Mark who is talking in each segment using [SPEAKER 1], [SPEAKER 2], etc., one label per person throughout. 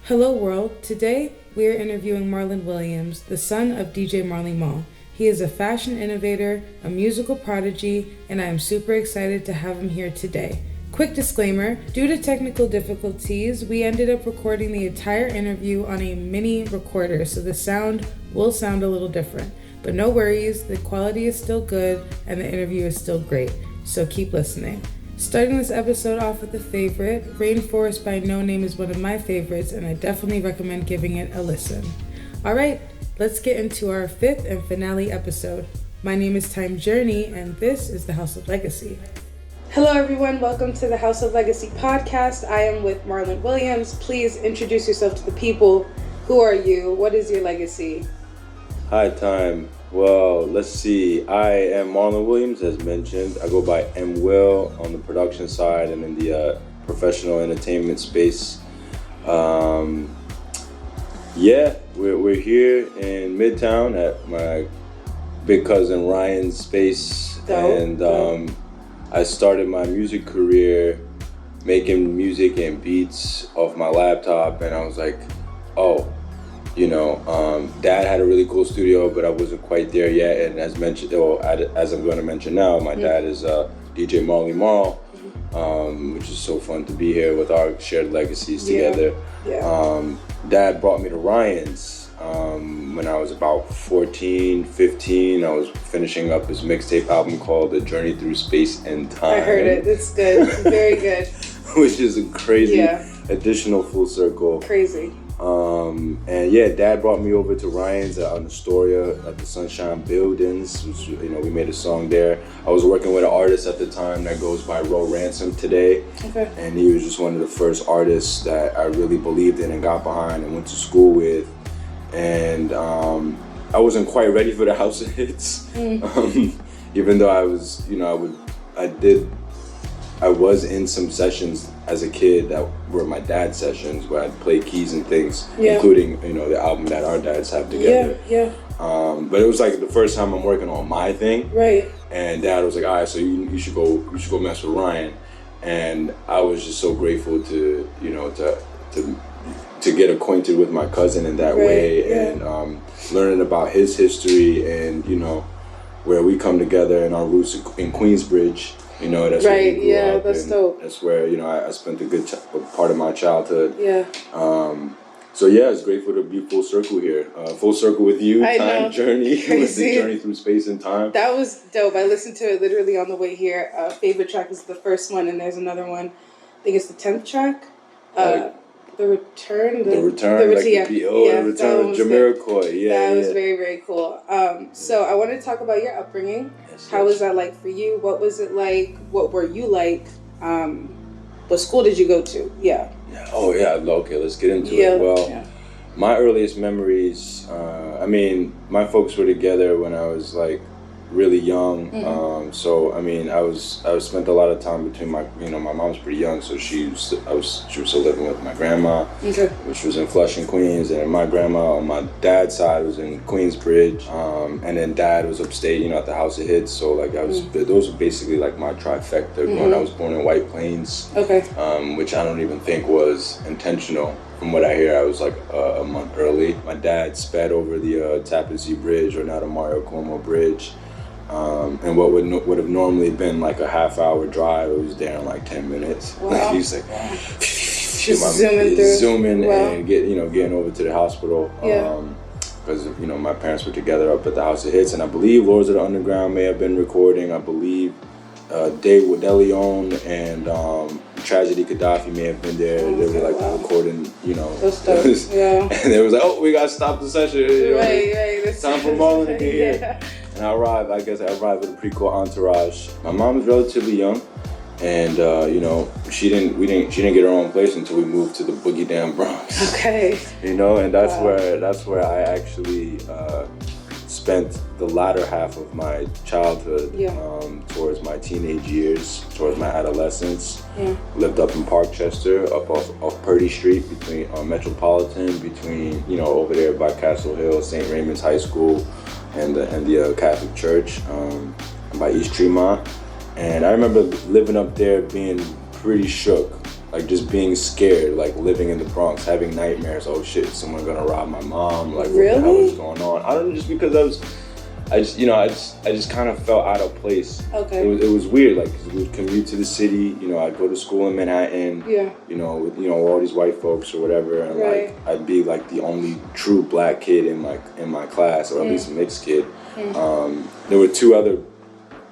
[SPEAKER 1] Hello world, today we are interviewing Marlon Williams, the son of DJ Marley Marl. He is a fashion innovator, a musical prodigy, and I am super excited to have him here today. Quick disclaimer, due to technical difficulties, we ended up recording the entire interview on a mini recorder, so the sound will sound a little different. But no worries, the quality is still good and the interview is still great, so keep listening. Starting this episode off with a favorite, Rainforest by No Name is one of my favorites, and I definitely recommend giving it a listen. Alright, let's get into our fifth and finale episode. My name is Time Journey, and this is the House of Legacy. Hello everyone, welcome to the House of Legacy podcast. I am with Marlon Williams. Please introduce yourself to the people. Who are you? What is your legacy?
[SPEAKER 2] Hi, Time. Well, let's see. I am Marlon Williams, as mentioned. I go by MWill on the production side and in the professional entertainment space. We're here in Midtown at my big cousin Ryan's space.
[SPEAKER 1] Dope.
[SPEAKER 2] I started my music career making music and beats off my laptop, and I was like, Dad had a really cool studio, but I wasn't quite there yet. And as mentioned, as I'm going to mention now, my dad is DJ Marley Marl, which is so fun to be here with our shared legacies together.
[SPEAKER 1] Yeah.
[SPEAKER 2] Dad brought me to Ryan's when I was about 14, 15. I was finishing up his mixtape album called The Journey Through Space and Time.
[SPEAKER 1] I heard it. It's good. Very good.
[SPEAKER 2] Which is a crazy additional full circle.
[SPEAKER 1] Crazy.
[SPEAKER 2] Dad brought me over to Ryan's on Astoria at the Sunshine Buildings, which, we made a song there. I was working with an artist at the time that goes by Ro Ransom today.
[SPEAKER 1] Okay.
[SPEAKER 2] And he was just one of the first artists that I really believed in and got behind and went to school with. And I wasn't quite ready for the House of Hits. Even though I was, I was in some sessions as a kid that were my dad's sessions where I'd play keys and things, including, the album that our dads have together. But it was like the first time I'm working on my thing.
[SPEAKER 1] Right.
[SPEAKER 2] And Dad was like, all right, so you should go mess with Ryan. And I was just so grateful to get acquainted with my cousin in that way and learning about his history and, where we come together and our roots in Queensbridge. That's where we grew up,
[SPEAKER 1] that's dope.
[SPEAKER 2] That's where, I spent a good part of my childhood.
[SPEAKER 1] Yeah.
[SPEAKER 2] It's grateful to be full circle here. Full circle with you, Time Journey, with the Journey Through Space and Time.
[SPEAKER 1] That was dope. I listened to it literally on the way here. Favorite track is the first one, and there's another one. I think it's the 10th track. The Return.
[SPEAKER 2] The Return, like the Return of Jamiroquai.
[SPEAKER 1] That was very, very cool. So I want to talk about your upbringing. How was that like for you? What was it like? What were you like? What school did you go to? Yeah.
[SPEAKER 2] Oh, yeah. Okay, let's get into it. Well, my earliest memories, my folks were together when I was like really young. I spent a lot of time between my mom's pretty young, so she was still living with my grandma, which was in Flushing, Queens, and my grandma on my dad's side was in Queensbridge, and then Dad was upstate, at the House of Hits. So like those were basically like my trifecta. I was born in White Plains, which I don't even think was intentional. From what I hear, I was like a month early. My dad sped over the Tappan Zee Bridge, or now the Mario Cuomo Bridge. And what would have normally been like a half-hour drive, it was there in like 10 minutes.
[SPEAKER 1] Wow.
[SPEAKER 2] He's like,
[SPEAKER 1] just zooming
[SPEAKER 2] and getting over to the hospital. Because my parents were together up at the House of Hits, and I believe Lords of the Underground may have been recording. I believe Dave Woodeleon and Tragedy Gaddafi may have been there. They were like recording, and they was like, oh, we gotta stop the session.
[SPEAKER 1] Right.
[SPEAKER 2] It's time for Marlon to get here. And I arrived with a pretty cool entourage. My mom was relatively young, and she didn't get her own place until we moved to the Boogie Down Bronx.
[SPEAKER 1] Okay.
[SPEAKER 2] And that's where I actually spent the latter half of my childhood, towards my teenage years, towards my adolescence. Lived up in Parkchester, up off Purdy Street, between Metropolitan, between over there by Castle Hill, St. Raymond's High School, and the Catholic Church, by East Tremont. And I remember living up there being pretty shook like just being scared, like living in the Bronx, having nightmares. Oh shit, is someone gonna rob my mom? Like, what the hell is going on? I don't know, just because I just kind of felt out of place.
[SPEAKER 1] Okay.
[SPEAKER 2] It was weird, like, 'cause we would commute to the city, you know, I'd go to school in Manhattan,
[SPEAKER 1] yeah,
[SPEAKER 2] you know, with, you know, all these white folks or whatever, and
[SPEAKER 1] right.
[SPEAKER 2] like, I'd be like the only true black kid in my class, or at least a mixed kid. There were two other,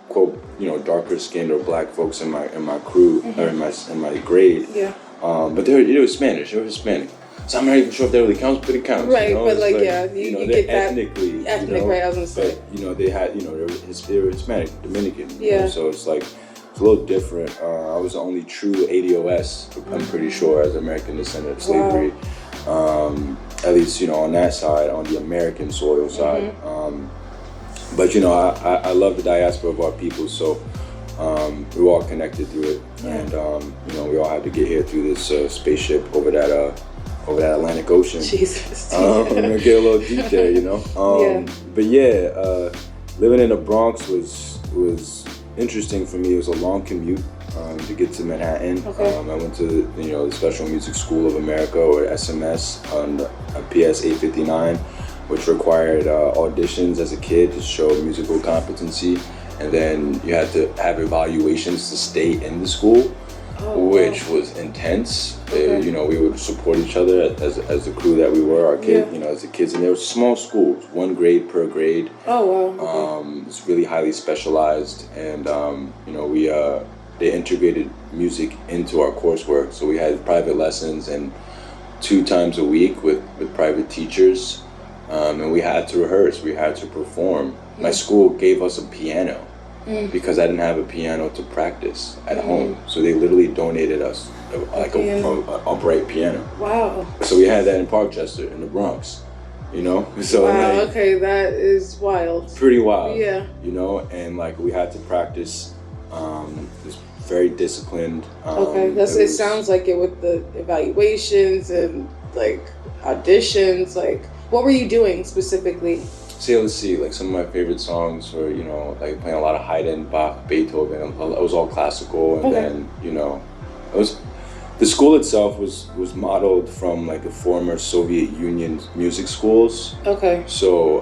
[SPEAKER 2] quote, you know, darker skinned or black folks in my crew, or in my grade.
[SPEAKER 1] Yeah.
[SPEAKER 2] But they were Spanish, they were Hispanic. So I'm not even sure if that really counts, but it counts.
[SPEAKER 1] Right,
[SPEAKER 2] you know?
[SPEAKER 1] but like,
[SPEAKER 2] like,
[SPEAKER 1] yeah,
[SPEAKER 2] you know,
[SPEAKER 1] you
[SPEAKER 2] they're
[SPEAKER 1] get that
[SPEAKER 2] ethnically,
[SPEAKER 1] ethnic,
[SPEAKER 2] you know,
[SPEAKER 1] right? I was gonna say.
[SPEAKER 2] But, you know, they had, you know, they were Hispanic, Dominican. You
[SPEAKER 1] Yeah.
[SPEAKER 2] know? So it's like, it's a little different. I was the only true ADOS, I'm pretty sure, as American descendant of slavery.
[SPEAKER 1] Wow.
[SPEAKER 2] At least, you know, on that side, on the American soil side. But, you know, I love the diaspora of our people, so we're all connected through it.
[SPEAKER 1] Yeah.
[SPEAKER 2] And, you know, we all had to get here through this spaceship over that Atlantic Ocean.
[SPEAKER 1] Jesus.
[SPEAKER 2] I'm gonna get a little deep there, you know. But yeah, living in the Bronx was interesting for me. It was a long commute to get to Manhattan.
[SPEAKER 1] Okay.
[SPEAKER 2] I went to, you know, the Special Music School of America, or SMS, on PS 859, which required auditions as a kid to show musical competency, and then you had to have evaluations to stay in the school. Which was intense.
[SPEAKER 1] Okay.
[SPEAKER 2] You know, we would support each other as the crew that we were, our kids, you know, as the kids. And there were small schools, 1 grade per grade.
[SPEAKER 1] Oh, wow. Okay.
[SPEAKER 2] It's really highly specialized, and you know, they integrated music into our coursework. So we had private lessons, and 2 times a week with private teachers, and we had to rehearse, we had to perform. My school gave us a piano. Because I didn't have a piano to practice at home. So they literally donated us like a upright piano.
[SPEAKER 1] Wow.
[SPEAKER 2] So we had that in Parkchester, in the Bronx, you know? So
[SPEAKER 1] wow,
[SPEAKER 2] like,
[SPEAKER 1] okay, that is wild.
[SPEAKER 2] Pretty wild.
[SPEAKER 1] Yeah.
[SPEAKER 2] You know, and like we had to practice, this very disciplined.
[SPEAKER 1] Okay, it sounds like it with the evaluations and like auditions, like what were you doing specifically?
[SPEAKER 2] So let's see, like some of my favorite songs were, you know, like playing a lot of Haydn, Bach, Beethoven. It was all classical, and then, you know, the school itself was modeled from like the former Soviet Union music schools.
[SPEAKER 1] Okay.
[SPEAKER 2] So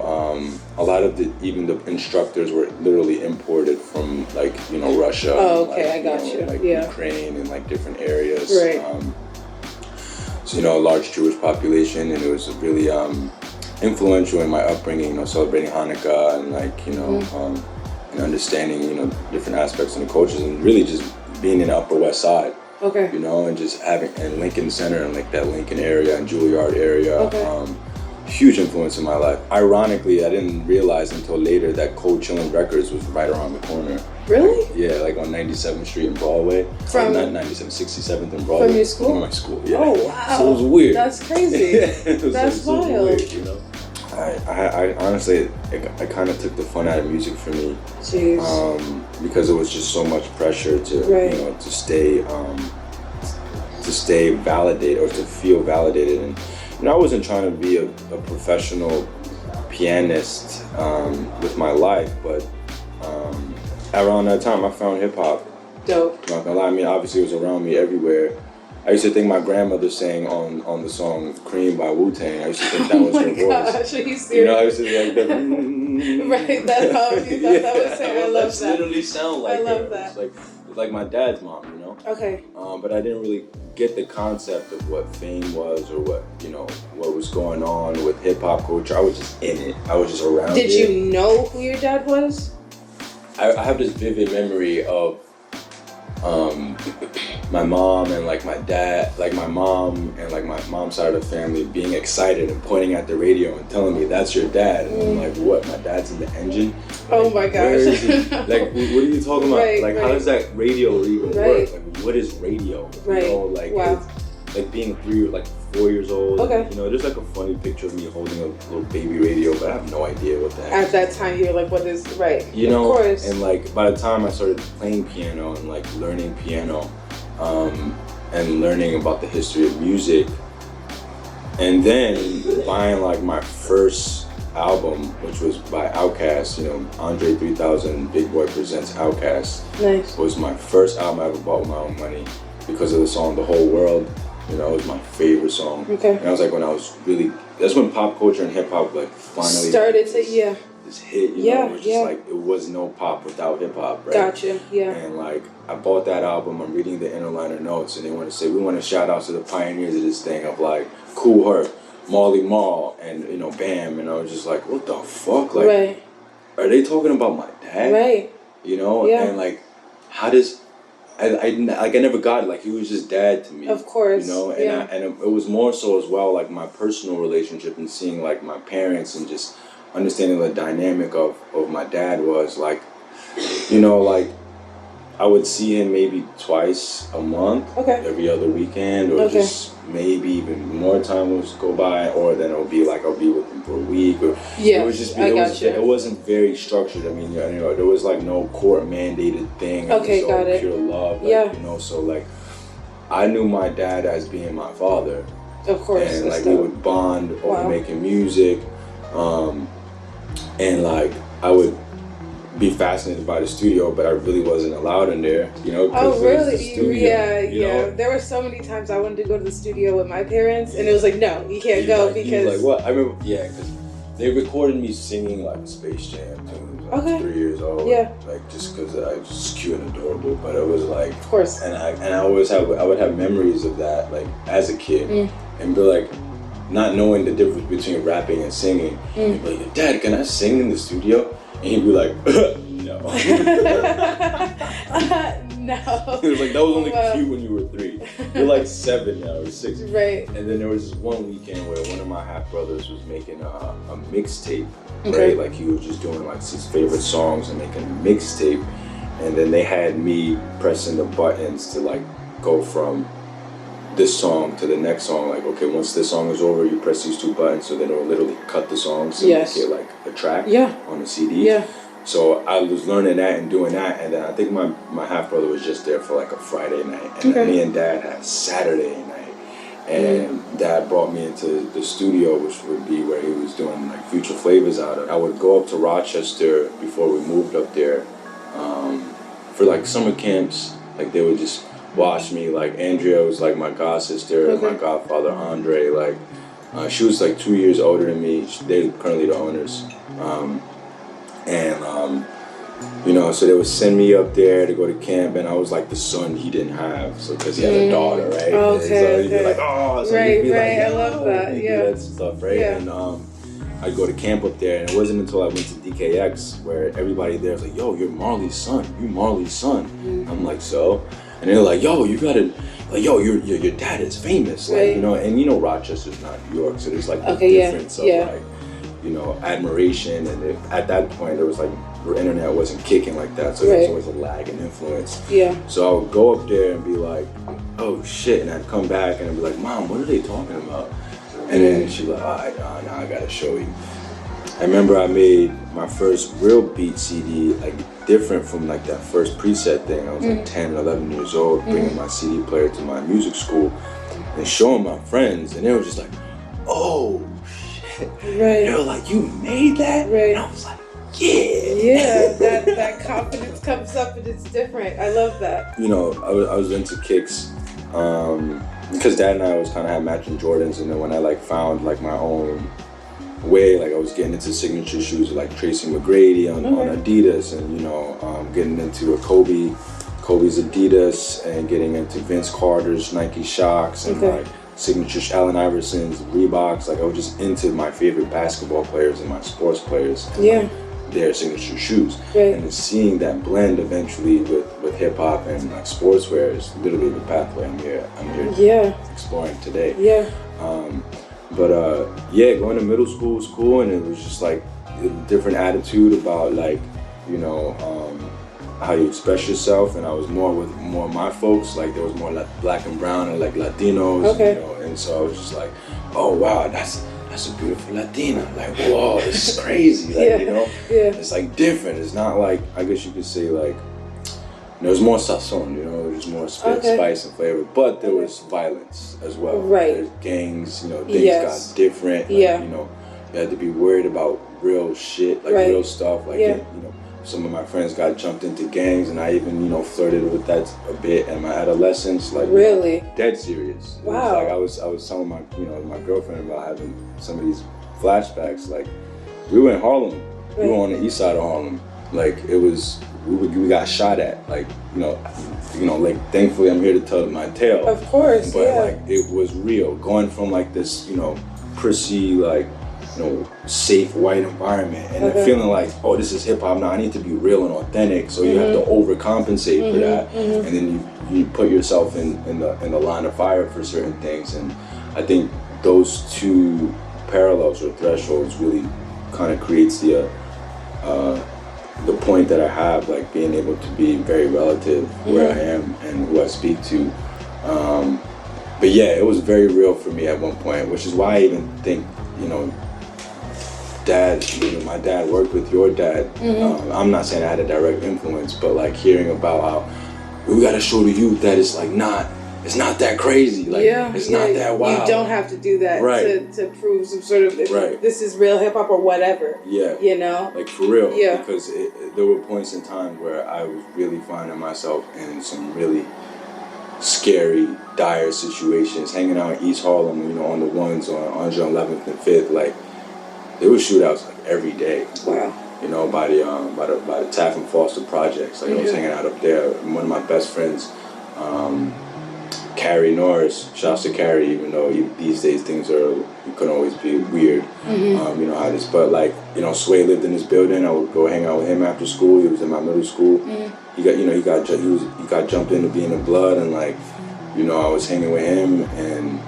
[SPEAKER 2] a lot of even the instructors were literally imported from like, you know, Russia.
[SPEAKER 1] Oh, okay,
[SPEAKER 2] like,
[SPEAKER 1] I got you.
[SPEAKER 2] Like
[SPEAKER 1] yeah.
[SPEAKER 2] Ukraine and like different areas.
[SPEAKER 1] Right.
[SPEAKER 2] So, you know, a large Jewish population, and it was really influential in my upbringing, you know, celebrating Hanukkah and like, you know, and understanding, you know, different aspects of the cultures, and really just being in the Upper West Side.
[SPEAKER 1] Okay.
[SPEAKER 2] You know, and just having, and Lincoln Center and like that Lincoln area and Juilliard area.
[SPEAKER 1] Okay.
[SPEAKER 2] Huge influence in my life. Ironically, I didn't realize until later that Cold Chillin' Records was right around the corner.
[SPEAKER 1] Really?
[SPEAKER 2] Like, yeah, like on 97th Street in Broadway.
[SPEAKER 1] From
[SPEAKER 2] not 97th, 67th in Broadway.
[SPEAKER 1] From your school?
[SPEAKER 2] From my school, yeah.
[SPEAKER 1] Oh, wow.
[SPEAKER 2] So it was weird.
[SPEAKER 1] That's crazy. That's wild.
[SPEAKER 2] Weird, you know? I honestly, I kind of took the fun out of music for me.
[SPEAKER 1] Jeez.
[SPEAKER 2] Because it was just so much pressure to, you know, to stay validated or to feel validated. And, you know, I wasn't trying to be a professional pianist with my life, but around that time I found hip hop.
[SPEAKER 1] Dope.
[SPEAKER 2] Not gonna lie, I mean, obviously it was around me everywhere. I used to think my grandmother sang on the song Cream by Wu-Tang. I used to think that was her voice.
[SPEAKER 1] Are you serious?
[SPEAKER 2] You know, I used to be like that.
[SPEAKER 1] Right, that's how you thought that was saying. I love that.
[SPEAKER 2] Literally sound like
[SPEAKER 1] I love
[SPEAKER 2] her.
[SPEAKER 1] that.
[SPEAKER 2] It's like my dad's mom, you know?
[SPEAKER 1] Okay.
[SPEAKER 2] But I didn't really get the concept of what fame was, or what, you know, what was going on with hip hop culture. I was just in it. I was just around it.
[SPEAKER 1] Did you know who your dad was?
[SPEAKER 2] I have this vivid memory of my mom and like my dad, like my mom and like my mom's side of the family being excited and pointing at the radio and telling me, that's your dad. And I'm like, what? My dad's in the engine?
[SPEAKER 1] Oh my gosh.
[SPEAKER 2] Like, what are you talking about?
[SPEAKER 1] Right,
[SPEAKER 2] like, how does that radio even work? Like, what is radio?
[SPEAKER 1] Right.
[SPEAKER 2] You know, like,
[SPEAKER 1] wow.
[SPEAKER 2] It's like being 3 or like 4 years old.
[SPEAKER 1] Okay.
[SPEAKER 2] You know, there's like a funny picture of me holding a little baby radio, but I have no idea what that is.
[SPEAKER 1] At that time, you were like, what is, right.
[SPEAKER 2] You know,
[SPEAKER 1] of course.
[SPEAKER 2] And like by the time I started playing piano and like learning piano, and learning about the history of music, and then buying like my first album, which was by Outkast, you know, Andre 3000, Big Boy Presents Outkast.
[SPEAKER 1] Nice.
[SPEAKER 2] Was my first album I ever bought with my own money. because of the song "The Whole World." You know, it was my favorite song.
[SPEAKER 1] Okay.
[SPEAKER 2] And I was like, when I was really, that's when pop culture and hip hop like finally
[SPEAKER 1] started to
[SPEAKER 2] this hit. You know, it was just like it was no pop without hip hop, right?
[SPEAKER 1] Gotcha. Yeah.
[SPEAKER 2] And like I bought that album. I'm reading the inner liner notes, and they want to say we want to shout out to the pioneers of this thing of like Cool Herc, Marley Marl, and you know Bam. And I was just like, what the fuck? Like, are they talking about my dad?
[SPEAKER 1] Right.
[SPEAKER 2] You know, and like, how does I never got it. Like he was just dad to me.
[SPEAKER 1] Of course.
[SPEAKER 2] You know, and and it was more so as well like my personal relationship and seeing like my parents and just understanding the dynamic of my dad was like, you know, like I would see him maybe twice a month, every other weekend, or just maybe even more time would go by, or then it'll be like I'll be with him for a week, or it was just it wasn't very structured. I mean, you know, there was like no court mandated thing.
[SPEAKER 1] Okay,
[SPEAKER 2] it was
[SPEAKER 1] got it.
[SPEAKER 2] Pure love, like, you know. So like, I knew my dad as being my father,
[SPEAKER 1] of course,
[SPEAKER 2] and like we would bond over making music, and like I would be fascinated by the studio, but I really wasn't allowed in there, you know.
[SPEAKER 1] Oh, really?
[SPEAKER 2] The studio,
[SPEAKER 1] you know? There were so many times I wanted to go to the studio with my parents, and it was like, no, you can't go because.
[SPEAKER 2] Like what? I remember, because they recorded me singing like Space Jam tunes. I was 3 years old. Yeah. Like just because I was just cute and adorable, but it was like. Of course. And I would have memories of that like as a kid, and be like, not knowing the difference between rapping and singing, and be like, Dad, can I sing in the studio? And he'd be like, no.
[SPEAKER 1] No.
[SPEAKER 2] It was like, that was only cute when you were 3. You're like 7 now, or 6.
[SPEAKER 1] Right.
[SPEAKER 2] And then there was this one weekend where one of my half brothers was making a mixtape, right? Like he was just doing like his favorite songs and making a mixtape. And then they had me pressing the buttons to like go from this song to the next song. Like, okay, once this song is over, you press these 2 buttons, so then it'll literally cut the song so you get like a track on the CD. Yeah. So I was learning that and doing that, and then I think my half brother was just there for like a Friday night, and then me and Dad had Saturday night, and Dad brought me into the studio, which would be where he was doing like future flavors out of. I would go up to Rochester before we moved up there for like summer camps. Like they would just watch me. Like Andrea was like my god sister, my godfather Andre. Like she was like 2 years older than me. They're currently the owners, you know. So they would send me up there to go to camp, and I was like the son he didn't have. So because he had a daughter, right?
[SPEAKER 1] Okay.
[SPEAKER 2] So he'd be like, oh, so he'd be like,
[SPEAKER 1] I love that.
[SPEAKER 2] Yeah, that stuff, right? Yeah. And I'd go to camp up there, and it wasn't until I went to DKX where everybody there was like, yo, you're Marley's son. You Marley's son. I'm like, so. And they're like, yo, you gotta, like, yo, your dad is famous, like, you know. And you know, Rochester's not New York, so there's like the difference of like, you know, admiration. And at that point, there was like, the internet wasn't kicking like that, so there was always a lag in influence. Yeah. So I would go up there and be like, oh shit, and I'd come back and I'd be like, Mom, what are they talking about? And then she'd be like, all right, now I gotta show you. I remember I made my first real beat CD, like different from like that first preset thing. I was like 10, 11 years old, bringing my CD player to my music school and showing my friends, and they were just like, oh shit. Right. They were like, you made that? Right. And I was like, yeah.
[SPEAKER 1] that confidence comes up and it's different. I love that.
[SPEAKER 2] You know, I was into kicks, because Dad and I always kind of had matching Jordans, and then when I like found like my own way, like I was getting into signature shoes like Tracy McGrady on Adidas, and you know, getting into a Kobe's Adidas, and getting into Vince Carter's Nike Shox, and like signature Allen Iverson's Reeboks. Like I was just into my favorite basketball players and my sports players. And, their signature shoes, and then seeing that blend eventually with hip hop and like sportswear is literally the pathway I'm here exploring today. Going to middle school was cool, and it was just like a different attitude about like, you know, how you express yourself, and I was more with more of my folks. Like there was more like black and brown and like Latinos, you know, and so I was just like, oh wow, that's a beautiful Latina. Like, whoa, this is crazy. Like, you know, it's like different. It's not like, I guess you could say like, there was more sazon, you know, there's more spice and flavor, but there was violence as well. Right. There's gangs, you know, things got different. Like, you know, you had to be worried about real shit, like real stuff. Like, you know, some of my friends got jumped into gangs, and I even, you know, flirted with that a bit in my adolescence. Like,
[SPEAKER 1] really?
[SPEAKER 2] Dead serious.
[SPEAKER 1] Wow.
[SPEAKER 2] It was like I was telling my, you know, my girlfriend about having some of these flashbacks. Like, we were in Harlem. Right. We were on the east side of Harlem. Like, it was, we got shot at. Like, you know, like, thankfully I'm here to tell my tale.
[SPEAKER 1] Of course,
[SPEAKER 2] but like, it was real. Going from like this, you know, prissy, like, you know, safe white environment, and then feeling like, oh, this is hip hop now. I need to be real and authentic. So you have to overcompensate for that, and then you put yourself in the line of fire for certain things. And I think those two parallels or thresholds really kind of creates the point that I have, like being able to be very relative where I am and who I speak to. But yeah, it was very real for me at one point, which is why I even think, you know, my dad worked with your dad. I'm not saying I had a direct influence, but like hearing about how we gotta show the youth that it's like it's not that crazy. Like it's not that wild.
[SPEAKER 1] You don't have to do that to prove some sort of this is real hip hop or whatever. Yeah. You know?
[SPEAKER 2] Like for real. Yeah. Because there were points in time where I was really finding myself in some really scary, dire situations, hanging out in East Harlem, you know, on the ones on 111th and 5th, like there were shootouts like every day. Wow. You know, by the Taft and Foster projects. Like I was hanging out up there. One of my best friends, Carrie Norris, shouts to Carrie, even though these days things couldn't always be weird. You know how this, but like, you know, Sway lived in this building. I would go hang out with him after school. He was in my middle school. He got jumped into being a blood, and like, you know, I was hanging with him, and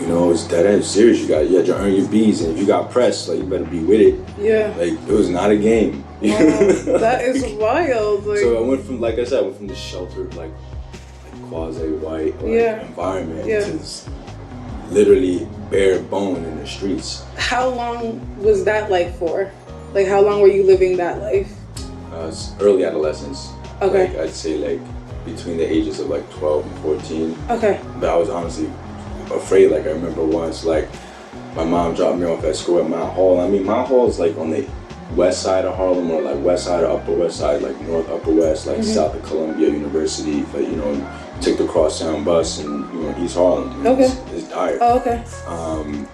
[SPEAKER 2] you know, it's that end serious. You had to earn your B's, and if you got pressed, like, you better be with it. Yeah. Like, it was not a game.
[SPEAKER 1] That is wild. Like,
[SPEAKER 2] so I went from, like I said, the sheltered, like quasi-white environment to literally bare bone in the streets.
[SPEAKER 1] How long was that like for? Like, how long were you living that life?
[SPEAKER 2] Early adolescence.
[SPEAKER 1] Okay.
[SPEAKER 2] Like, I'd say like between the ages of like 12 and 14.
[SPEAKER 1] Okay.
[SPEAKER 2] But I was honestly afraid. Like, I remember once, like, my mom dropped me off at school at Mount Hall. I mean, Mount Hall is like on the west side of Harlem, or like west side or upper west side, like north upper west, like south of Columbia University. But you know, took the crosstown bus, and you know, East Harlem. It's dire.
[SPEAKER 1] Oh, okay.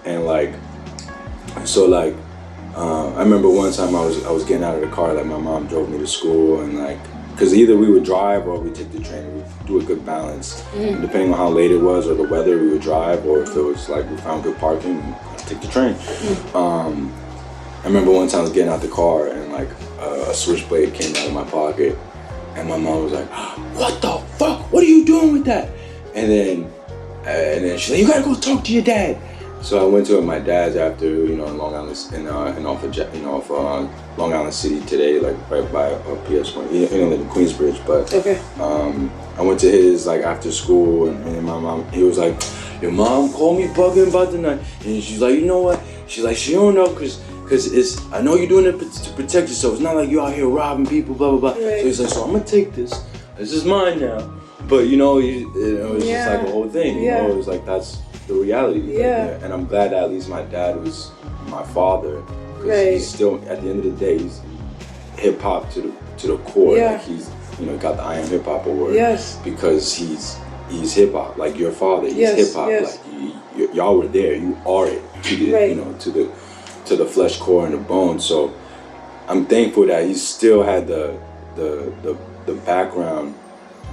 [SPEAKER 2] And like, so like, I remember one time I was getting out of the car, like my mom drove me to school, and like, because either we would drive or we take the train. We'd do a good balance. And depending on how late it was or the weather, we would drive, or if it was like we found good parking, we'd take the train. I remember one time I was getting out the car, and like a switchblade came out of my pocket, and my mom was like, "What the fuck? What are you doing with that?" And then she's like, "You gotta go talk to your dad." So I went to my dad's after, you know, in Long Island, off Long Island City today, like right by PS One. He don't live in Queensbridge, but I went to his like after school, and my mom, he was like, "Your mom called me bugging about the night," and she's like, "You know what?" She's like, "She don't know because I know you're doing it to protect yourself. It's not like you out here robbing people, blah blah blah." Right. So he's like, "So I'm gonna take this. This is mine now." But you know, it was just like a whole thing. You know, it was like that's the reality. Like, and I'm glad that at least my dad was my father, because he's still, at the end of the day, he's hip hop to the core. Like he's, you know, got the I Am Hip Hop award. Because he's hip hop. Like your father, he's hip hop. Like y'all were there. You are it. You know, to the flesh, core, and the bone. So I'm thankful that he still had the background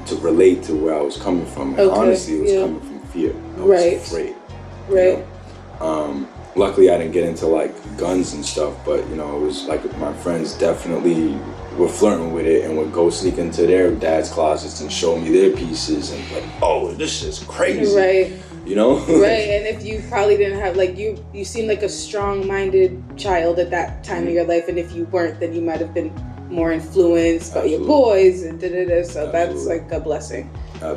[SPEAKER 2] to relate to where I was coming from. And honestly, it was coming from fear. I was afraid. You know? Luckily, I didn't get into like guns and stuff, but you know, it was like my friends definitely were flirting with it and would go sneak into their dad's closets and show me their pieces, and like, oh, this is crazy. Right. You know?
[SPEAKER 1] Right, and if you probably didn't have, like, you seemed like a strong-minded child at that time of your life, and if you weren't, then you might have been more influenced by your boys and da-da-da, so that's like a blessing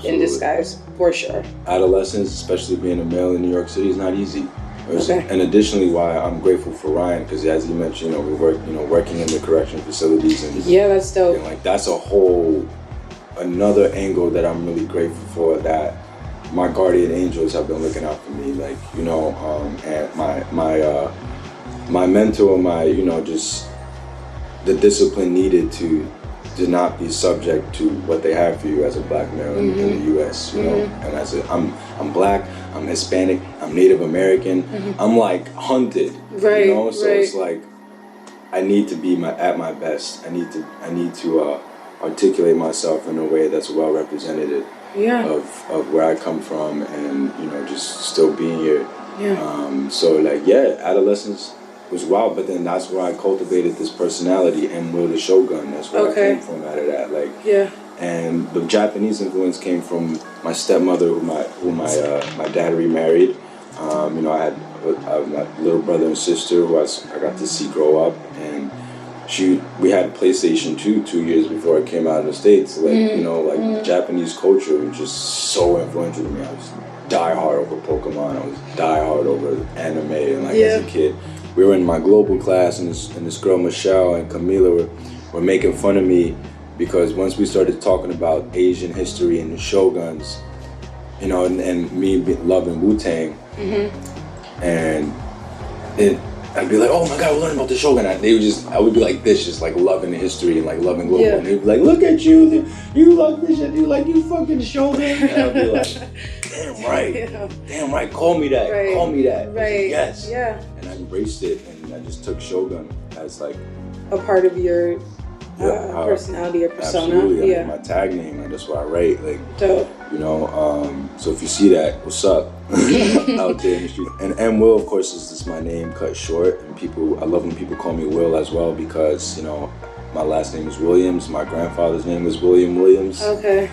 [SPEAKER 1] in disguise, for sure.
[SPEAKER 2] Adolescence, especially being a male in New York City, is not easy. And additionally, why I'm grateful for Ryan, because as you mentioned, you know, we work, you know, working in the correction facilities, and
[SPEAKER 1] that's dope.
[SPEAKER 2] And like that's another angle that I'm really grateful for, that my guardian angels have been looking out for me, like, you know, and my mentor, my, you know, just the discipline needed to not be subject to what they have for you as a black male in the U.S. You know, and I'm black, I'm Hispanic, I'm Native American, I'm like hunted,
[SPEAKER 1] right?
[SPEAKER 2] You know, so
[SPEAKER 1] right.
[SPEAKER 2] it's like I need to be at my best. I need to articulate myself in a way that's well represented of where I come from, and you know, just still being here. So like adolescence was wild, but then that's where I cultivated this personality, MWill The Shogun. That's where I came from out of that. Like, and the Japanese influence came from my stepmother, who my dad remarried. You know, I have my little brother and sister who I got to see grow up, and we had PlayStation 2 years before I came out of the States. Like, you know, like the Japanese culture was just so influential to me. I was die hard over Pokemon. I was die hard over anime, and like as a kid. We were in my global class, and this girl Michelle and Camila were making fun of me because once we started talking about Asian history and the Shoguns, you know, and me loving Wu-Tang, and I'd be like, oh my God, we're learning about the Shogun. I would be like this, just like loving the history and like loving global. And they'd be like, look at you, you love this shit, you fucking Shogun. And I'd be like, damn right, call me that, call me that.
[SPEAKER 1] Right.
[SPEAKER 2] Yes. Yeah. And I embraced it, and I just took Shogun as like
[SPEAKER 1] a part of your personality or persona.
[SPEAKER 2] Absolutely. I mean, my tag name, and that's what I write. Like,
[SPEAKER 1] dope.
[SPEAKER 2] You know, so if you see that, what's up out there in the street? And MWill, of course, is just my name cut short, and I love when people call me Will as well, because you know, my last name is Williams. My grandfather's name was William Williams. Okay.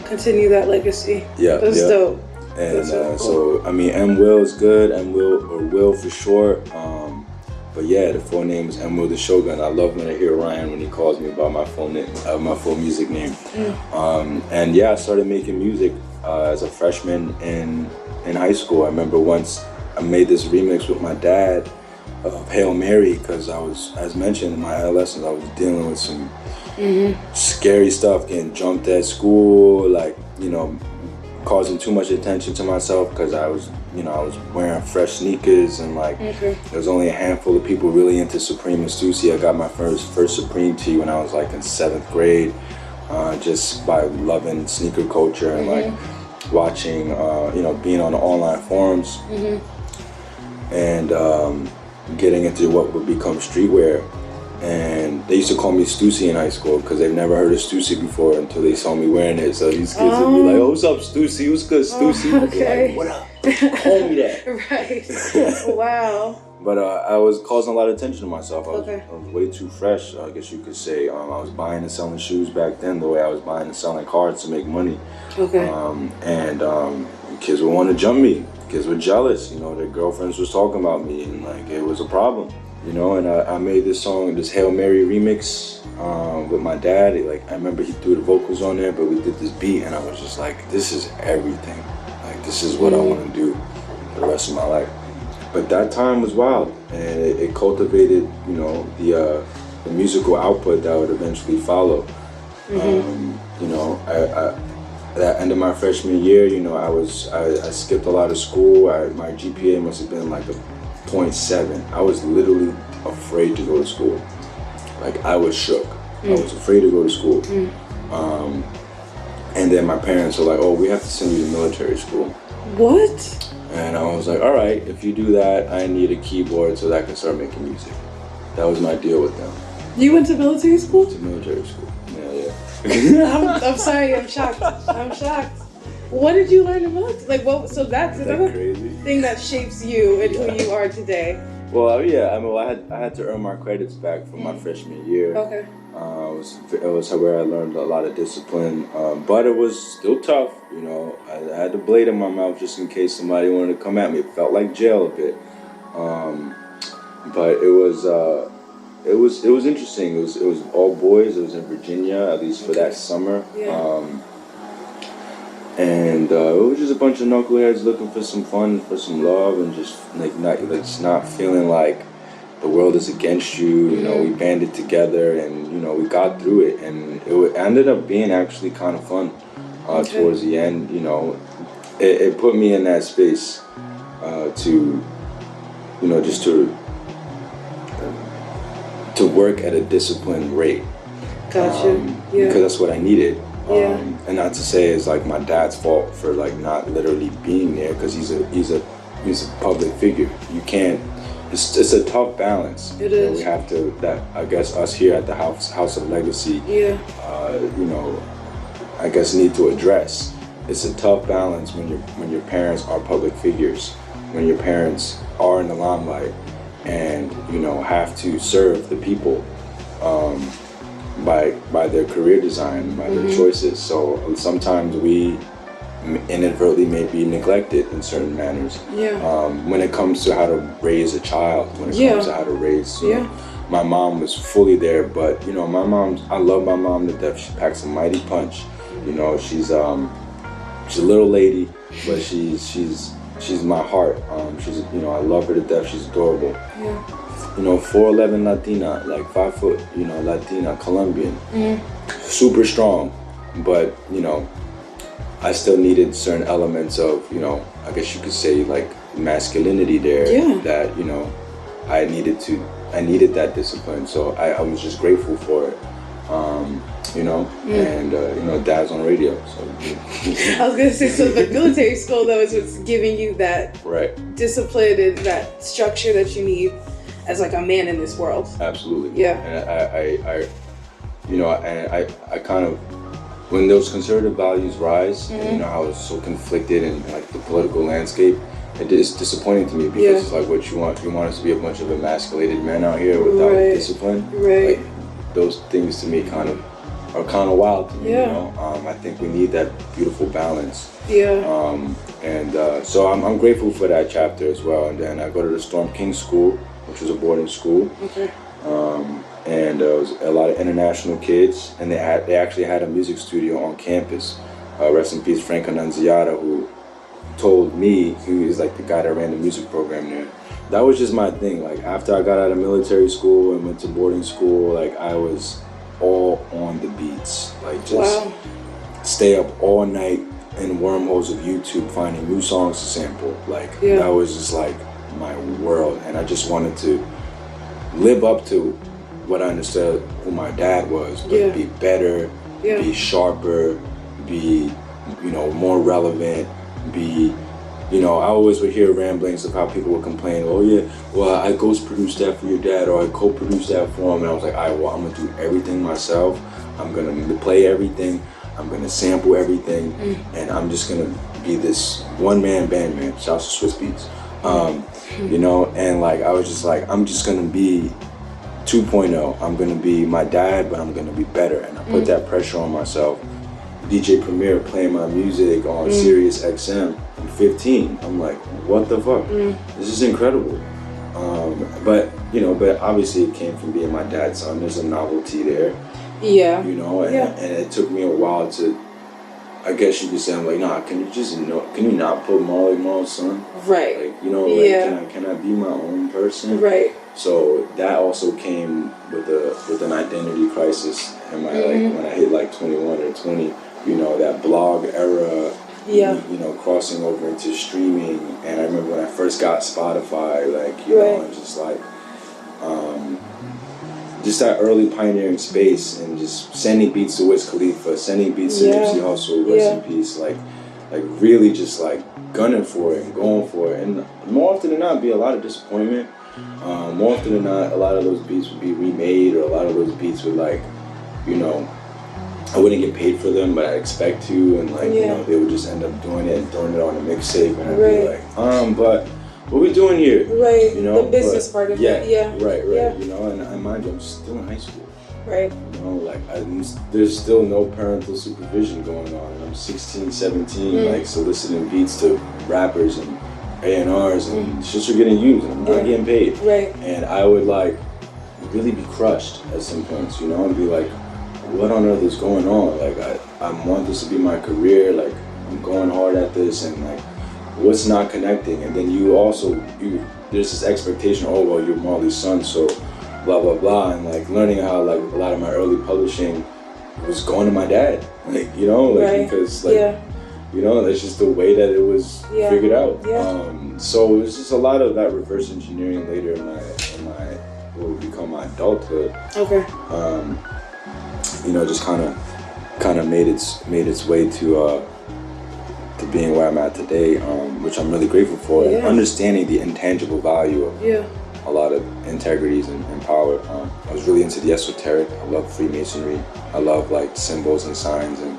[SPEAKER 1] Continue that legacy.
[SPEAKER 2] Yeah,
[SPEAKER 1] that's dope.
[SPEAKER 2] And
[SPEAKER 1] that's really cool.
[SPEAKER 2] So I mean, MWill is good. MWill, or Will for short. But yeah, the full name is MWill The Shogun. I love when I hear Ryan when he calls me about my full name, my full music name. And yeah, I started making music as a freshman in high school. I remember once I made this remix with my dad of Hail Mary, because I was, as mentioned, in my adolescence, I was dealing with some scary stuff, getting jumped at school, like, you know, causing too much attention to myself because I was wearing fresh sneakers, and like there was only a handful of people really into Supreme and Stussy. I got my first Supreme tee when I was like in 7th grade, just by loving sneaker culture and like watching, you know, being on the online forums and getting into what would become streetwear. And they used to call me Stussy in high school because they've never heard of Stussy before until they saw me wearing it. So these kids would be like, "Oh, what's up, Stussy? What's good, Stussy?" I'd be like, "What up? Call me that."
[SPEAKER 1] Right. Wow.
[SPEAKER 2] But I was causing a lot of attention to myself. I was way too fresh, I guess you could say. I was buying and selling shoes back then the way I was buying and selling cars to make money. And kids would want to jump me. Kids were jealous. You know, their girlfriends was talking about me, and like it was a problem. You know, and I made this song, this Hail Mary remix with my dad. I remember he threw the vocals on there, but we did this beat, and I was just like, this is everything. Like, this is what I want to do for the rest of my life. But that time was wild, and it cultivated, you know, the musical output that would eventually follow. You know, at the end of my freshman year, you know, I skipped a lot of school. My GPA must have been like a 0.7. I was literally afraid to go to school. Like, I was shook. I was afraid to go to school. And then my parents were like, "Oh, we have to send you to military school."
[SPEAKER 1] What?
[SPEAKER 2] And I was like, "All right, if you do that, I need a keyboard so that I can start making music." That was my deal with them.
[SPEAKER 1] You went to military school?
[SPEAKER 2] To military school. Yeah.
[SPEAKER 1] I'm sorry, I'm shocked. I'm shocked. What did you learn in military? Like, what? So that's another thing that shapes you and who you are today.
[SPEAKER 2] Well, yeah. I mean, I had to earn my credits back from my freshman year. Okay. It was where I learned a lot of discipline, but it was still tough. You know, I had the blade in my mouth just in case somebody wanted to come at me. It felt like jail a bit, but it was interesting. It was all boys. It was in Virginia, at least for that summer. Yeah. And it was just a bunch of knuckleheads looking for some fun, for some love, and just not feeling like the world is against you. You know, we banded together, and you know, we got through it, and it ended up being actually kind of fun towards the end. You know, it put me in that space to, you know, just to to work at a disciplined rate.
[SPEAKER 1] Gotcha.
[SPEAKER 2] Because that's what I needed.
[SPEAKER 1] Yeah.
[SPEAKER 2] And not to say it's like my dad's fault for like not literally being there, because he's a public figure. You can't. It's a tough balance.
[SPEAKER 1] It is.
[SPEAKER 2] We have to. That I guess us here at the House of Legacy.
[SPEAKER 1] Yeah.
[SPEAKER 2] I guess need to address. It's a tough balance when your parents are public figures, when your parents are in the limelight, and have to serve the people by their career design, by their choices. So sometimes we inadvertently may be neglected in certain manners.
[SPEAKER 1] Yeah.
[SPEAKER 2] When it comes to how to raise a child, when it comes to how to raise, my mom was fully there, but I love my mom to death. She packs a mighty punch. She's a little lady, but she's my heart. I love her to death. She's adorable.
[SPEAKER 1] Yeah.
[SPEAKER 2] 4'11" Latina, like 5 foot, Latina, Colombian, super strong, but I still needed certain elements of, I guess you could say like masculinity there.
[SPEAKER 1] Yeah.
[SPEAKER 2] That I needed that discipline. So I was just grateful for it. And Dad's on radio. So
[SPEAKER 1] I was gonna say, so the military school though is what's giving you that discipline and that structure that you need as like a man in this world.
[SPEAKER 2] Absolutely.
[SPEAKER 1] Yeah.
[SPEAKER 2] And I kind of, when those conservative values rise, and how it's so conflicted in like the political landscape, it's disappointing to me, because it's like what you want us to be a bunch of emasculated men out here without discipline.
[SPEAKER 1] Right.
[SPEAKER 2] Like, those things to me are kind of wild to me. I think we need that beautiful balance. So I'm grateful for that chapter as well. And then I go to the Storm King School, which was a boarding school.
[SPEAKER 1] Okay.
[SPEAKER 2] And there was a lot of international kids, and they actually had a music studio on campus. Rest in peace, Frank Annunziata, who told me, he was like the guy that ran the music program there. That was just my thing. Like, after I got out of military school and went to boarding school, like, I was all on the beats. Like, just stay up all night in wormholes of YouTube finding new songs to sample. Like, that was just like my world. And I just wanted to live up to what I understood who my dad was, but be better, be sharper, be, more relevant, be, I always would hear ramblings of how people would complain, I ghost produced that for your dad, or I co-produced that for him, and I was like, I'm gonna do everything myself, I'm gonna play everything, I'm gonna sample everything, and I'm just gonna be this one-man band, man. Shouts to Swiss Beats. And like, I was just like, I'm just gonna be 2.0. I'm gonna be my dad, but I'm gonna be better, and I put that pressure on myself. DJ Premier playing my music on Sirius XM. I'm 15. I'm like, what the fuck? This is incredible. But obviously it came from being my dad's son. There's a novelty there.
[SPEAKER 1] Yeah.
[SPEAKER 2] And it took me a while to, I guess you could say, I'm like, nah, can you not put Marley Marl's son?
[SPEAKER 1] Right.
[SPEAKER 2] Like, can I be my own person?
[SPEAKER 1] Right.
[SPEAKER 2] So that also came with an identity crisis in my like, when I hit like 21 or 20, that blog era, crossing over into streaming. And I remember when I first got Spotify, like, and just like, just that early pioneering space, and just sending beats to Wiz Khalifa, sending beats to Nipsey Hussle, rest in peace, like really just like gunning for it and going for it. And more often than not, be a lot of disappointment. More often than not, a lot of those beats would be remade, or a lot of those beats would like, I wouldn't get paid for them, but I expect to, and like, they would just end up doing it and throwing it on a mixtape, and I'd be like, but what we doing here?
[SPEAKER 1] Right. The business part of it. Yeah.
[SPEAKER 2] Right. And mind you, I'm still in high school.
[SPEAKER 1] Right.
[SPEAKER 2] There's still no parental supervision going on, and I'm 16, 17, like soliciting beats to rappers and A&Rs, and shits are getting used, and I'm not getting paid.
[SPEAKER 1] Right.
[SPEAKER 2] And I would like really be crushed at some points, and be like, what on earth is going on? Like, I want this to be my career, like, I'm going hard at this, and like, what's not connecting? And then there's this expectation, you're Marley's son, so blah, blah, blah, and like learning how like a lot of my early publishing was going to my dad, because like, that's just the way that it was figured out. So it was just a lot of that reverse engineering later in my what would become my adulthood,
[SPEAKER 1] Okay.
[SPEAKER 2] you know, just kind of made its way to being where I'm at today, which I'm really grateful for, and understanding the intangible value of a lot of integrities and power. I was really into the esoteric. I love Freemasonry. I love like symbols and signs and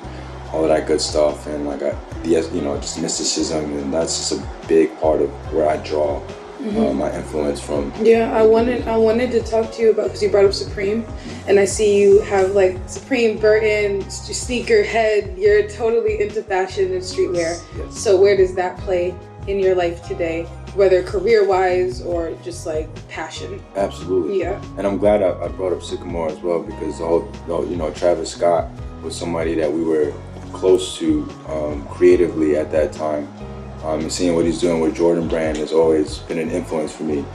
[SPEAKER 2] all of that good stuff, and like just mysticism, and that's just a big part of where I draw my influence from.
[SPEAKER 1] Yeah, I wanted to talk to you about, because you brought up Supreme, and I see you have like Supreme, Burton, sneaker head. You're totally into fashion and streetwear.
[SPEAKER 2] Yes.
[SPEAKER 1] So where does that play in your life today, whether career-wise or just like passion?
[SPEAKER 2] Absolutely.
[SPEAKER 1] Yeah.
[SPEAKER 2] And I'm glad I brought up Sycamore as well, because the whole, Travis Scott was somebody that we were close to creatively at that time. And seeing what he's doing with Jordan Brand has always been an influence for me,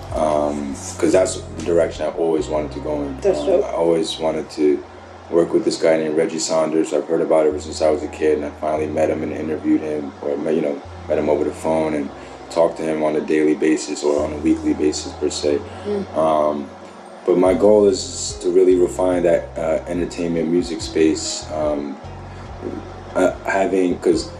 [SPEAKER 2] because that's the direction I've always wanted to go in.
[SPEAKER 1] That's dope.
[SPEAKER 2] I always wanted to work with this guy named Reggie Saunders. I've heard about it ever since I was a kid, and I finally met him and interviewed him, or met him over the phone and talked to him on a daily basis or on a weekly basis per se. But my goal is to really refine that entertainment music space, because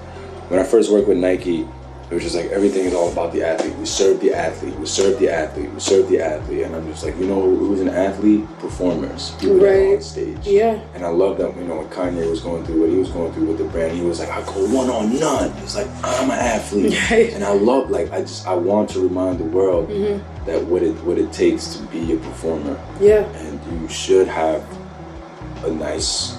[SPEAKER 2] when I first worked with Nike, it was just like everything is all about the athlete. We serve the athlete, we serve the athlete, we serve the athlete. And I'm just like, who's an athlete? Performers, people that are on stage. Yeah. And I love that, when Kanye was going through what he was going through with the brand, he was like, I go one on none. He's like, I'm an athlete. And I love, I want to remind the world that what it takes to be a performer. Yeah. And you should have a nice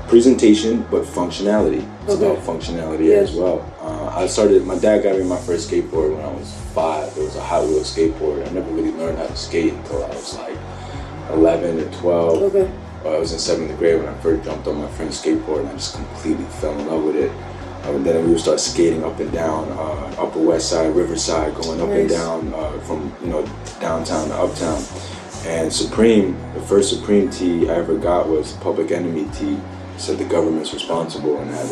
[SPEAKER 2] presentation, but functionality. It's about functionality as well. My dad got me my first skateboard when I was 5. It was a Hot Wheels skateboard. I never really learned how to skate until I was like 11 or 12. I was in 7th grade when I first jumped on my friend's skateboard, and I just completely fell in love with it. And then we would start skating up and down, Upper West Side, Riverside, going up and down from downtown to uptown. And Supreme, the first Supreme tee I ever got was Public Enemy tee. Said the government's responsible, and had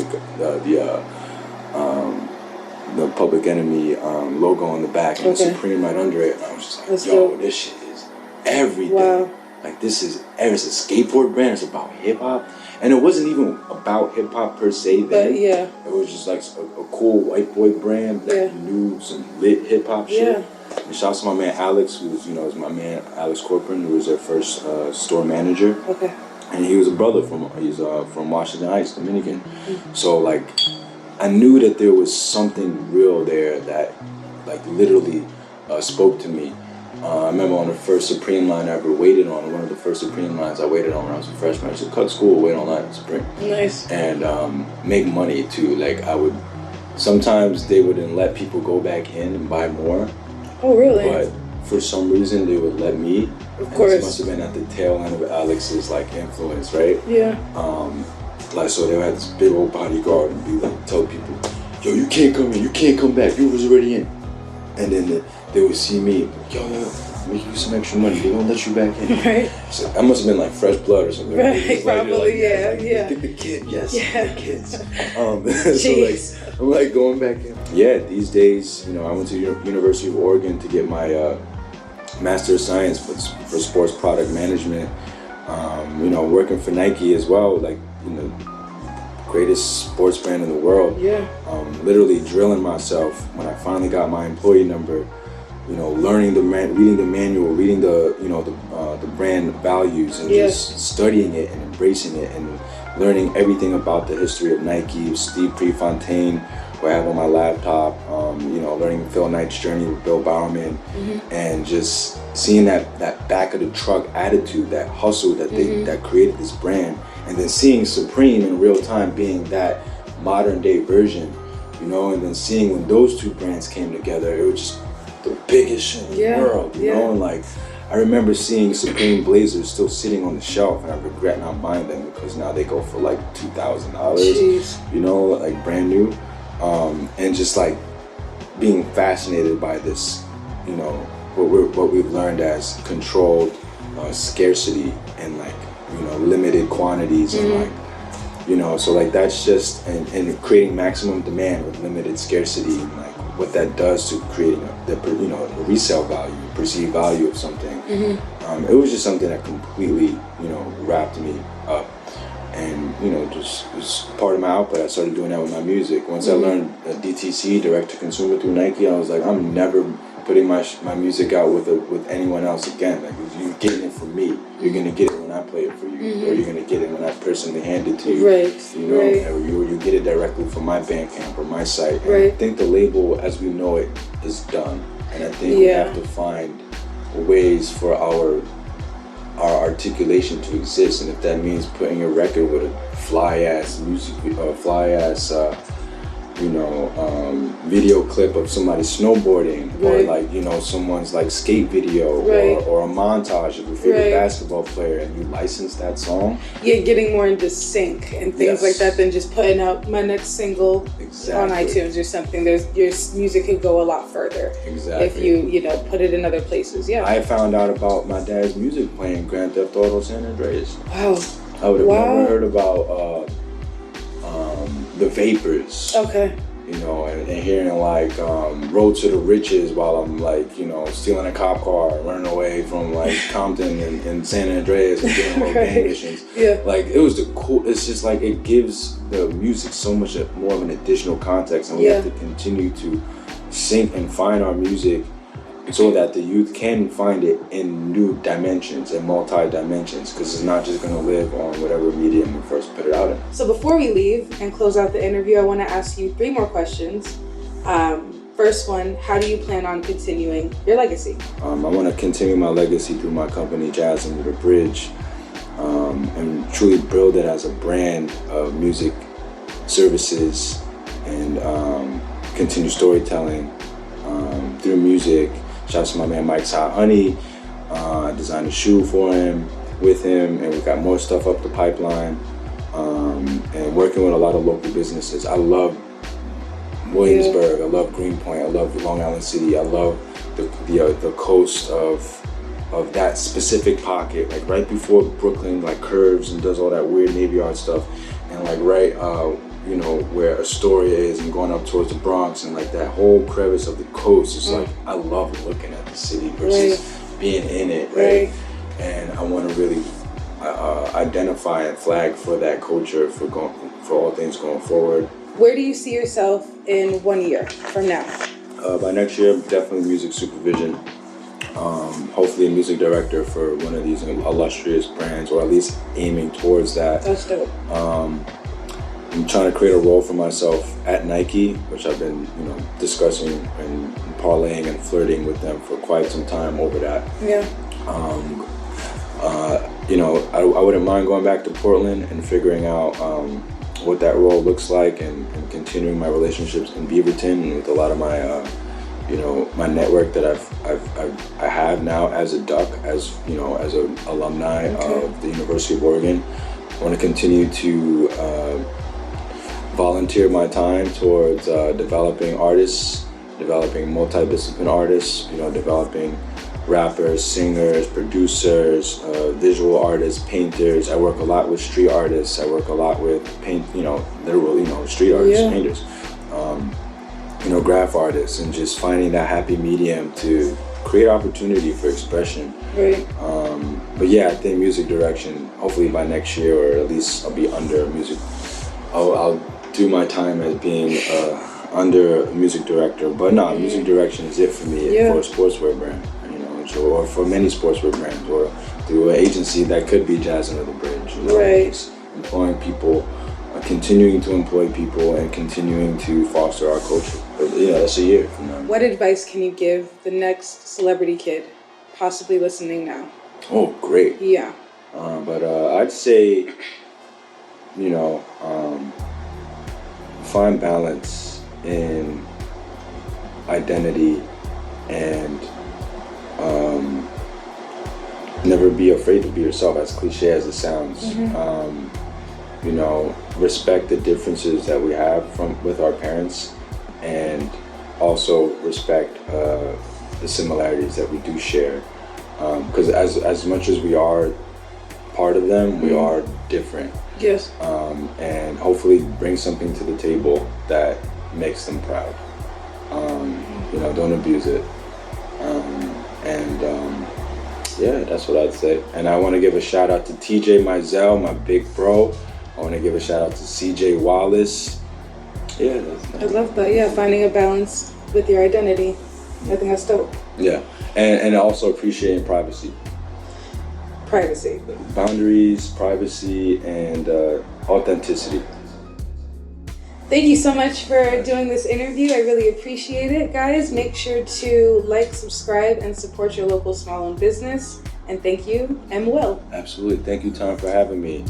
[SPEAKER 2] the Public Enemy logo on the back and the Supreme right under it. And I was just like, this shit is everything. Wow. Like, it's a skateboard brand. It's about hip hop, and it wasn't even about hip hop per se then. It was just like a cool white boy brand that knew some lit hip hop shit. And shouts to my man Alex, who was, is my man Alex Corcoran, who was their first store manager. And he was a brother from Washington Heights, Dominican. So like, I knew that there was something real there that like literally spoke to me. I remember on the first Supreme line I ever waited on, one of the first Supreme lines I waited on when I was a freshman. I used to cut school, wait online at Supreme. Nice. And make money too. Like sometimes they wouldn't let people go back in and buy more. Oh really? But for some reason they would let me. Of course. This must have been at the tail end of Alex's like influence, right? Yeah. So they would have this big old bodyguard and be like, tell people, yo, you can't come in, you can't come back, you was already in. And then they would see me, yo, make you some extra money, they won't let you back in. Right. So that must have been like fresh blood or something. Right, probably, the kid, the kids. So I'm like going back in. Yeah, these days, I went to University of Oregon to get my Master of Science for Sports Product Management. Working for Nike as well, like, greatest sports brand in the world. Yeah. Literally drilling myself when I finally got my employee number. Learning reading the manual, reading the brand values, and just studying it and embracing it, and learning everything about the history of Nike. Steve Prefontaine, who I have on my laptop. Learning Phil Knight's journey with Bill Bowerman, and just seeing that back of the truck attitude, that hustle that that created this brand, and then seeing Supreme in real time being that modern day version, and then seeing when those two brands came together, it was just the biggest shit in the world, and like I remember seeing Supreme Blazers still sitting on the shelf, and I regret not buying them because now they go for like $2,000, like brand new, and just like being fascinated by this, what we've learned as controlled scarcity and like, limited quantities and like, so like that's just, and creating maximum demand with limited scarcity, and like what that does to creating the resale value, perceived value of something. It was just something that completely, wrapped me up. And, just was part of my output. I started doing that with my music. Once I learned DTC, direct to consumer through Nike, I was like, I'm never putting my music out with anyone else again. Like, if you're getting it from me, you're gonna get it when I play it for you, or you're gonna get it when I personally hand it to you.
[SPEAKER 3] Right.
[SPEAKER 2] Or you get it directly from my Bandcamp or my site. And I think the label, as we know it, is done. And I think we have to find ways for our articulation to exist, and if that means putting a record with a fly ass video clip of somebody snowboarding, or like someone's like skate video, or a montage of your favorite basketball player, and you license that song.
[SPEAKER 3] Yeah, getting more into sync and things like that than just putting out my next single on iTunes or something. Your music could go a lot further if you put it in other places. Yeah,
[SPEAKER 2] I found out about my dad's music playing Grand Theft Auto San Andreas.
[SPEAKER 3] Wow.
[SPEAKER 2] I would have never heard about the Vapors.
[SPEAKER 3] Okay.
[SPEAKER 2] And hearing like Road to the Riches while I'm like, stealing a cop car, running away from like Compton and San Andreas and doing little gang missions.
[SPEAKER 3] Yeah.
[SPEAKER 2] Like it was it's just like it gives the music so much more of an additional context, and we have to continue to sync and find our music so that the youth can find it in new dimensions and multi-dimensions, because it's not just going to live on whatever medium we first put it out in.
[SPEAKER 3] So before we leave and close out the interview, I want to ask you 3 more questions. First one, how do you plan on continuing your legacy?
[SPEAKER 2] I want to continue my legacy through my company, Jazz Under the Bridge, and truly build it as a brand of music services, and continue storytelling through music. Shout out to my man Mike's Hot Honey. I designed a shoe with him, and we got more stuff up the pipeline. And working with a lot of local businesses. I love Williamsburg. I love Greenpoint. I love Long Island City. I love the coast of that specific pocket, like right before Brooklyn, like curves and does all that weird Navy Yard stuff, and like right where Astoria is, and going up towards the Bronx, and like that whole crevice of the coast is like, I love looking at the city versus being in it, right? And I want to really identify and flag for that culture for all things going forward.
[SPEAKER 3] Where do you see yourself in 1 year from now?
[SPEAKER 2] By next year, definitely music supervision. Hopefully a music director for one of these illustrious brands, or at least aiming towards that.
[SPEAKER 3] That's dope.
[SPEAKER 2] I'm trying to create a role for myself at Nike, which I've been, discussing and parlaying and flirting with them for quite some time over that.
[SPEAKER 3] Yeah.
[SPEAKER 2] I wouldn't mind going back to Portland and figuring out what that role looks like, and continuing my relationships in Beaverton and with a lot of my, my network that I have now as a Duck, as an alumni of the University of Oregon. I want to continue to volunteer my time towards developing artists, developing multidisciplinary artists, developing rappers, singers, producers, visual artists, painters. I work a lot with street artists. I work a lot with street artists, painters, graph artists, and just finding that happy medium to create opportunity for expression.
[SPEAKER 3] Right.
[SPEAKER 2] But yeah, I think music direction, hopefully by next year, or at least I'll be under music. I'll do my time as being under a music director, but no, music direction is it for me for a sportswear brand, or for many sportswear brands, or through an agency that could be Jazz Under the Bridge. Just employing people, continuing to employ people, and continuing to foster our culture. But that's a year from now.
[SPEAKER 3] What advice can you give the next celebrity kid possibly listening now?
[SPEAKER 2] Oh, great.
[SPEAKER 3] Yeah.
[SPEAKER 2] But I'd say, find balance in identity, and never be afraid to be yourself, as cliche as it sounds. Respect the differences that we have with our parents, and also respect the similarities that we do share. Because as much as we are part of them, we are different.
[SPEAKER 3] Yes.
[SPEAKER 2] And hopefully bring something to the table that makes them proud. don't abuse it. Yeah, that's what I'd say. And I want to give a shout out to TJ Mizell, my big bro. I want to give a shout out to CJ Wallace. Yeah,
[SPEAKER 3] I love that. Yeah, finding a balance with your identity. I think that's dope.
[SPEAKER 2] Yeah, and also appreciating privacy.
[SPEAKER 3] Privacy.
[SPEAKER 2] Boundaries, privacy, and authenticity.
[SPEAKER 3] Thank you so much for doing this interview. I really appreciate it, guys. Make sure to like, subscribe, and support your local small-owned business. And thank you, MWill.
[SPEAKER 2] Absolutely. Thank you, Tom, for having me.